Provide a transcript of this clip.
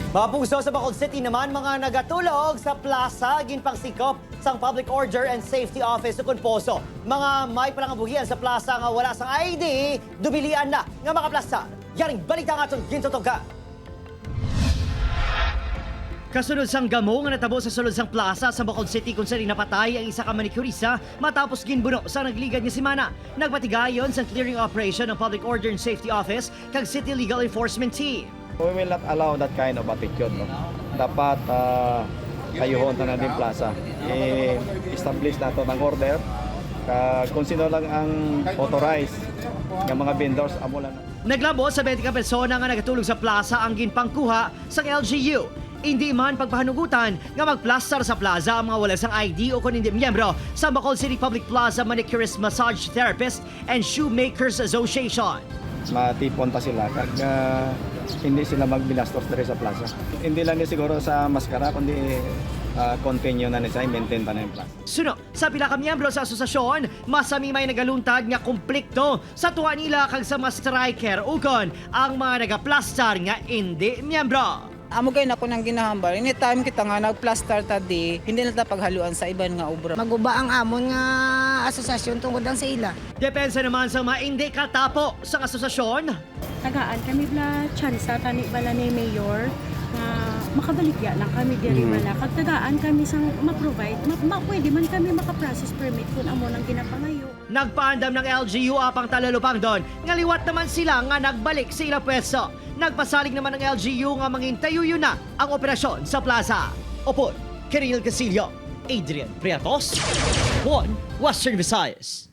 Mga puso sa Bacolod City naman mga nagatulog sa plaza ginpangsikop sang Public Order and Safety Office sa Poso. Mga may palangabuhian sa plaza nga wala sang ID, dubilian na nga makaplastar. Yaring balita nga itong gintotoga. Kasunod sang gamo nga natabo sa sulod sang plaza sa Bacolod City kung saan napatay ang isa ka manikurista matapos ginbuno sa nagligad nga semana. Nagpatigayon sa clearing operation ng Public Order and Safety Office kag City Legal Enforcement Team. We will not allow that kind of attitude. No? Dapat kayuhon na din plaza. I-establish nato ng order. Kung sino lang ang authorized ng mga vendors, amo lang. Naglabo sa 20 ka persona nga nagatulog sa plaza ang ginpangkuha sa LGU. Hindi man pagpahanugutan nga magplastar sa plaza ang mga wala sang ID o kung hindi miyembro sa Bacolod City Public Plaza Manicurist Massage Therapist and Shoemakers Association. Matipon ta sila kag hindi sila magbinastos diri sa plaza. Hindi lang ni siguro sa maskara kundi continue na ni sa maintain pa na yung plaza. Suno, sa pila ka miyembro sa asosasyon, masami may nagaluntad nga konflikto sa tuwa nila kag sa mga striker ukon ang mga nagaplastar nga hindi miyembro. Amo kay nako nang ginahambal. Anytime kita nga nagplastar tadi, hindi na ta paghaluan sa iban nga obra. Maguba ang amon nga asosasyon tungkol lang sa ila. Depensa naman sa mga hindi katapo sa asosasyon. Tagaan kami bla tsansa tani bala ni Mayor nga makabaligya lang kami diri bala. Kag tagaan kami sang ma-provide, pwede man kami maka-process permit kung amo nang ginapangayo. Nagpaandam ng LGU apang talalupang doon, ngaliwat naman sila nga nagbalik sa ilang pwesto. Nagpasalig naman ng LGU nga mangintayuyo na ang operasyon sa plaza. Opon, Kiril Casillo, Adrian Priatos, One Western Visayas.